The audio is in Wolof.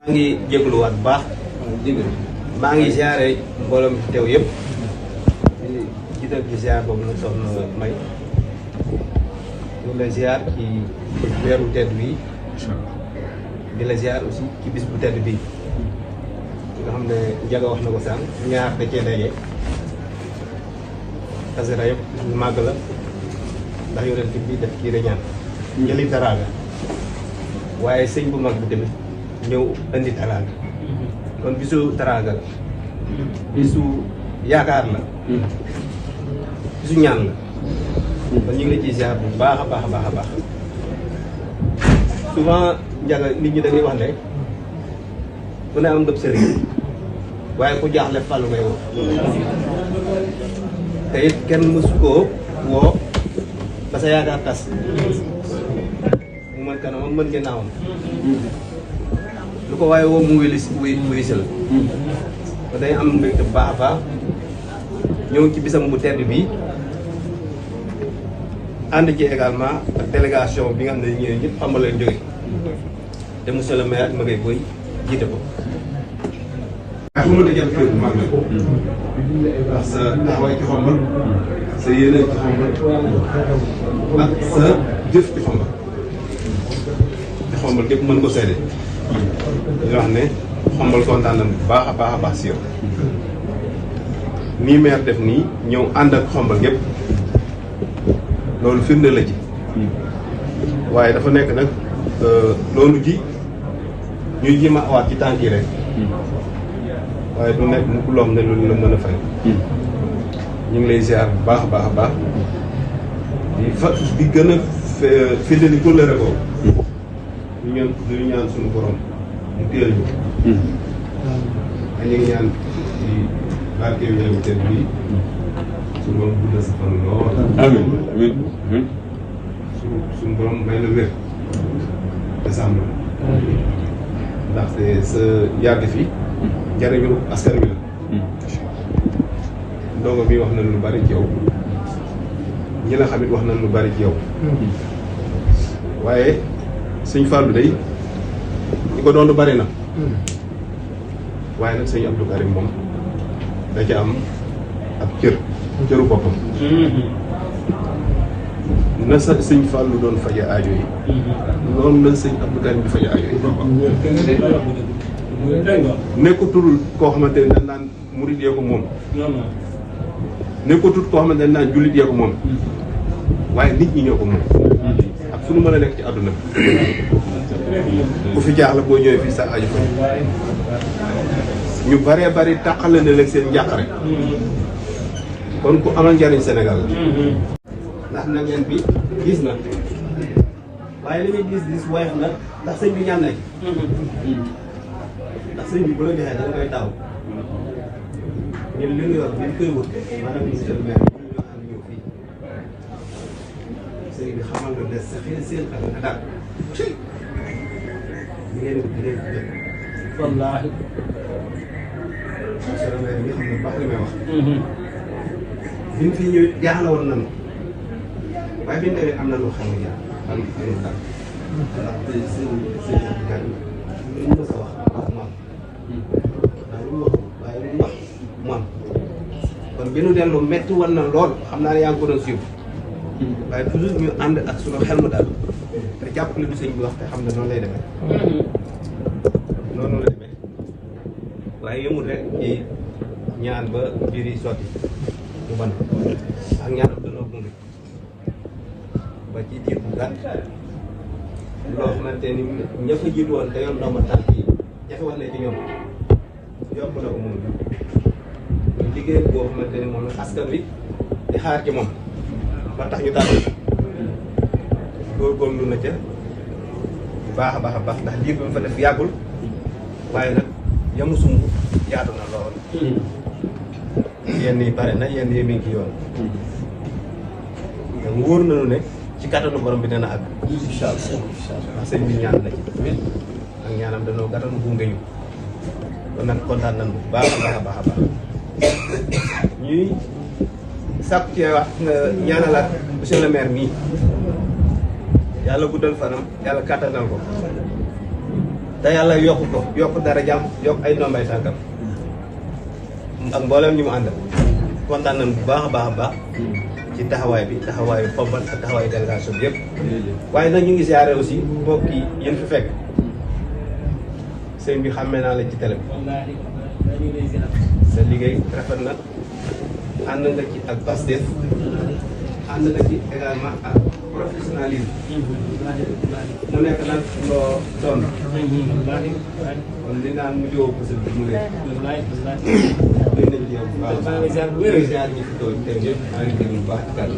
maa ngi jégaluwaat bu baax maa ngi ziare mbooloo mi fi teew yëpp di jiital ci ziar boobu nag soxna May ñu ngi lay ziar ci weeru tedd wi di la ziar aussi ci bis bu tedd bii nga xam ne Njaga wax na ko sànq ñaar da cee daje kasara yëpp lu màgg la ndax yonent bi def kii reñaan jëli taraanga waaye sëñ bu mag bi tamit ñëw indi taraanga kon bisu taraanga la bisu yaakaar la bisu ñaan la kon ñu ngi la ciy ziar bu baax a baax a baax a baax souvent Njaga nit ñi dañuy wax ne ku ne am ndëb sëriñ waaye ku jaaxle fàllu ngay woo te it kenn mësu koo woo ba sa yaakaar tas mu mën kanamam mën ginnaawam lu ko waaye woo mu wuy si la kon day am mbégte bu baax a baax ñëw ci bisam bu tedd bii ànd ci également ak délégation bi nga xam ne ñëwee ñëpp xam nga leen jóge te monsieur le maire ak Magaye Boye jiite ko. waaye fu mu mën a jàpp kër bu mag la ndax sa taxawaay ci Xombol sa yéene ci Xombol ak sa jëf ci Xombol ci Xombol képp mën ko seede di wax ne Xombol kontaan na bu baax a baax a baax si yow nii maire def nii ñëw ànd ak Xombol gépp loolu firnde la ci waaye dafa nekk nag loolu ji ñuy jéem a awaat ci tànk yi rek waaye du nekk mu loom ne loolu la mën a fay ñu ngi lay ziar bu baax a baax a baax di gën a féddali kóllëre ko ñu ñaan suñu borom mu téel ñu ñu ngi ñaan ci barke bi ñëw tedd bi suñu borom guddal sa fan lool amiin amiin suñu borom may la wér décembre ndaxte sa yàgg fi njariñu askan wi la ndongo bi wax na lu bari ci yow ñi la xamit wax na lu bari ci yow waaye sëñ Fallou day ñi ko doon lu bari na waaye nag sëñ Abdou Karim moom da ca am ab cëru boppam na sa sëñ Fallou doon faje aajo yi loolu la sëñ Abdou Karim bi faje aajo yi nekkatul koo xamante ne dañ naan murid yee ko moom nekkatul koo xamante ne dañ naan jullit yee ko moom waaye nit ñi ñoo ko moom ak fu nu mën a nekk ci àdduna ku fi jaaxle boo ñëwee fii sa aajo fa ñu baree bari tàqale na leen seen njàqare kon ku amal njariñ Sénégal la ndax nag ngeen bi gis na waaye li muy gis woyof na ndax sëñ bi ñaan na ci ndax sëñ bi bu la joxee da nga koy taw ñun li nga yor bi ñu koy wut maanaam monsieur le maire ñu ñoo ànd ñëw fii sëñ bi xamal nga des sa xel seen xel nga daal ñu ngeen wut di leen ci jot wallaahi monsieur le maire nga xam ne baax li may wax bi ñu fi ñëw jaaxle woon nañu waaye bi ñu demee am na loo xam ne yaa am lu tax ndax sëñ Karim lu ñu mës a wax mu am ndax lu mu wax waaye lu mu wax mu am kon bi nu dellu métti woon na lool xam naa ne yaa ngi ko doon siiw waaye toujours ñu ànd ak suñu xel mu daal te jàpp ne du sëñ bi wax te xam ne noonu lay demee noonu la demee waaye yëmul rek ci ñaan ba mbir yi sotti mu ban ak ñaanam danoo gunge ba ci diir bu gàtt loo xamante ni ña fa jiitu woon te yoon ndomba tànk yi jafe wax ne ci ñoom yokk na ko moom ñu liggéey boo xamante ni moom la askan wi di xaar ci moom ba tax ñu tànn góorgóorlu na ca baax a baax a baax ndax diir bi mu fa def yàggul waaye nag yamu sumb yaatu na lool yenn yi pare na yenn yi mi ngi ci yoon te wóor nañu ne ci kattanu borom bi dana àgg incha allah ndax sëñ bi ñaan na ci ak ñaanam danoo gàttanu gunge ñu kon nag kontaan nañu bu baax a baax a baax a baax ñuy sàkku ci wax nga ñaanalaat monsieur le maire mii yàlla guddal fanam yàlla kàttanal ko te yàlla yokk ko yokk dara jàmm yokk ay ndombay tànkam ak mboolem ñu mu àndal kontaan nañ bu baax a baax a baax ci taxawaay bi taxawaayu Fapal ak taxawaayu délégation bi yëpp waaye nag ñu ngi siyaare aussi mbokk yi yéen fi fekk sëñ bi xàmmee naa la ci télé bi sa liggéey rafet na ànd nga ci ak Pastef ànd nga ci également ak professionnalisme mu nekk nag loo doon kon li naan mu jóo parce que mu nekk luy nañ ci yow bu baax a baax ñi fi toog tey yëpp maa ngi gën bu baax ci kàddu